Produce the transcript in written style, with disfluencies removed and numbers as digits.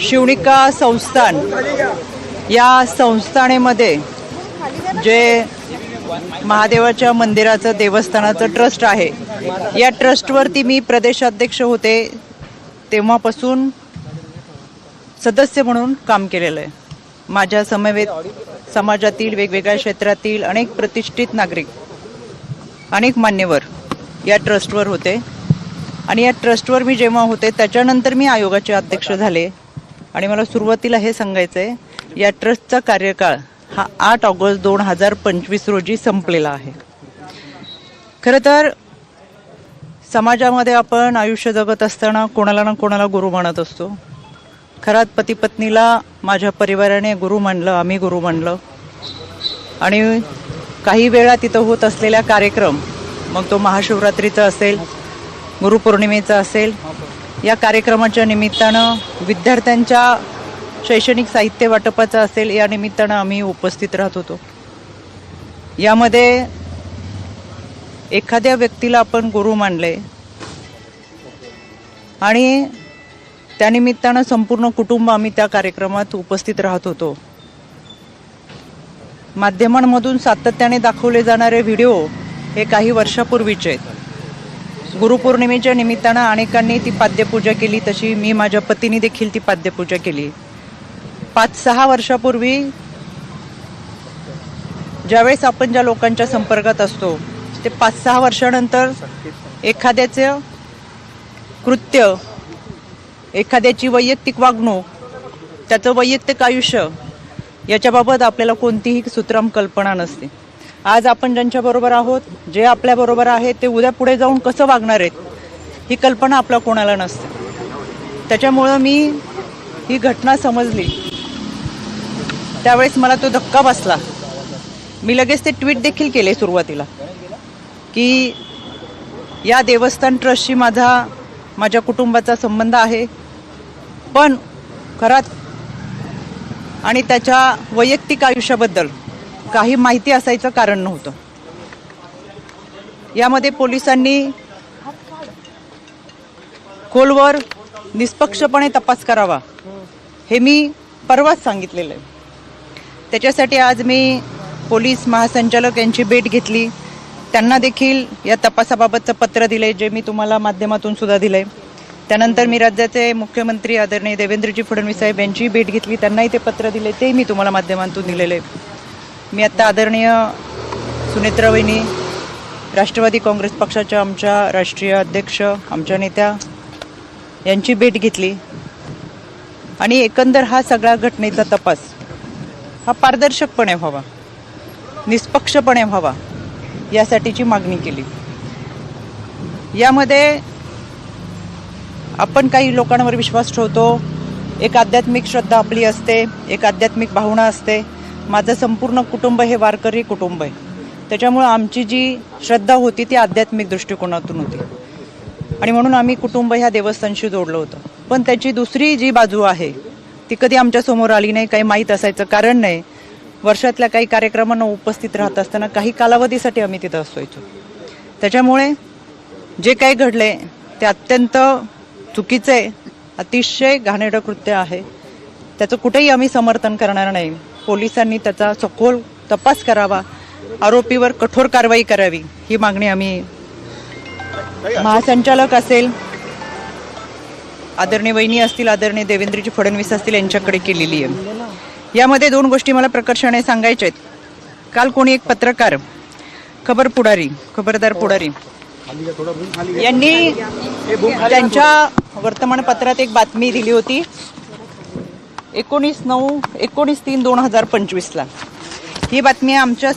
शिवणिका संस्थान या संस्थानेमध्ये जे महादेवाच्या मंदिराचं देवस्थानाचं ट्रस्ट आहे, या ट्रस्टवरती मी प्रदेशाध्यक्ष होते तेव्हापासून सदस्य म्हणून काम केलेलं आहे। माझ्या समवेत समाजातील वेगवेगळ्या क्षेत्रातील अनेक प्रतिष्ठित नागरिक, अनेक मान्यवर या ट्रस्टवर होते आणि या ट्रस्टवर मी जेव्हा होते त्याच्यानंतर मी आयोगाचे अध्यक्ष झाले। आणि मला सुरुवातीला हे सांगायचं आहे, या ट्रस्टचा कार्यकाळ हा 8 ऑगस्ट 2025 रोजी संपलेला आहे। खरं तर समाजामध्ये आपण आयुष्य जगत असताना कोणाला ना कोणाला गुरु मानत असतो। खरात पती पत्नीला माझ्या परिवाराने गुरु मानलं, आम्ही गुरु मानलं। आणि काही वेळा तिथं होत असलेल्या कार्यक्रम, मग तो महाशिवरात्रीचा असेल, गुरुपौर्णिमेचा असेल, या कार्यक्रमाच्या निमित्तानं विद्यार्थ्यांच्या शैक्षणिक साहित्य वाटपाचा असेल, या निमित्तानं आम्ही उपस्थित राहत होतो। यामध्ये एखाद्या व्यक्तीला आपण गुरु मानले आणि त्यानिमित्तानं संपूर्ण कुटुंब आम्ही त्या कार्यक्रमात उपस्थित राहत होतो। माध्यमांमधून सातत्याने दाखवले जाणारे व्हिडिओ हे काही वर्षापूर्वीचे आहेत। गुरुपौर्णिमेच्या निमित्तानं अनेकांनी ती पाद्यपूजा केली, तशी मी माझ्या पतीने देखील ती पाद्यपूजा केली। 5-6 वर्षापूर्वी ज्यावेळेस आपण ज्या लोकांच्या संपर्कात असतो, ते 5-6 वर्षानंतर एखाद्याचे कृत्य, एखाद्याची वैयक्तिक वागणूक, त्याचं वैयक्तिक आयुष्य याच्याबाबत आपल्याला कोणतीही सुतराम कल्पना नसते। आज आपण ज्यांच्याबरोबर आहोत, जे आपल्याबरोबर आहेत, ते उद्या पुढे जाऊन कसं वागणार आहेत ही कल्पना आपल्या कोणाला नसते। त्याच्यामुळं मी ही घटना समजली त्यावेळेस मला तो धक्का बसला। मी लगेच ते ट्विट देखील केले सुरुवातीला की या देवस्थान ट्रस्टशी माझ्या कुटुंबाचा संबंध आहे, पण खरात आणि त्याच्या वैयक्तिक आयुष्याबद्दल काही माहिती असायचं कारण नव्हतं। यामध्ये पोलिसांनी खोलवर निष्पक्षपणे तपास करावा हे मी परवाच सांगितलेलं आहे। त्याच्यासाठी आज मी पोलीस महासंचालक यांची भेट घेतली, त्यांना देखील या तपासाबाबतचं पत्र दिले, जे मी तुम्हाला माध्यमातून सुद्धा दिले। त्यानंतर मी राज्याचे मुख्यमंत्री आदरणीय देवेंद्रजी फडणवीस साहेब यांची भेट घेतली, त्यांनाही ते पत्र दिले, ते मी तुम्हाला माध्यमातून दिलेले। मी आता आदरणीय सुनेत्रा वहिनी, राष्ट्रवादी काँग्रेस पक्षाच्या आमच्या राष्ट्रीय अध्यक्ष, आमच्या नेत्या यांची भेट घेतली आणि एकंदर हा सगळा घटनेचा तपास हा पारदर्शकपणे व्हावा, निष्पक्षपणे व्हावा यासाठीची मागणी केली। यामध्ये आपण काही लोकांवर विश्वास ठेवतो, एक आध्यात्मिक श्रद्धा आपली असते, एक आध्यात्मिक भावना असते। माझं संपूर्ण कुटुंब हे वारकरी कुटुंब आहे, त्याच्यामुळे आमची जी श्रद्धा होती ती आध्यात्मिक दृष्टिकोनातून होती आणि म्हणून आम्ही कुटुंब ह्या देवस्थानशी जोडलं होतं। पण त्याची दुसरी जी बाजू आहे ती कधी आमच्यासमोर आली नाही, काही माहीत असायचं कारण नाही। वर्षातल्या काही कार्यक्रमांना उपस्थित राहत असताना काही कालावधीसाठी आम्ही तिथं असायचो। त्याच्यामुळे जे काही घडले ते अत्यंत चुकीचे, अतिशय घाणेरडं कृत्य आहे, त्याचं कुठेही आम्ही समर्थन करणार नाही। पोलिसांनी त्याचा सखोल तपास करावा, आरोपीवर कठोर कारवाई करावी ही मागणी आम्ही महासंचालक असेल, आदरणीय वहिनी असतील, आदरणीय देवेंद्रजी फडणवीस असतील यांच्याकडे केलेली आहे। यामध्ये 2 गोष्टी मला प्रकर्षाने सांगायच्या आहेत। काल कोणी एक पत्रकार, खबरदार पुढारी यांनी त्यांच्या वर्तमानपत्रात एक बातमी दिली होती 19/3/2025 ला। ही बातमी आमच्या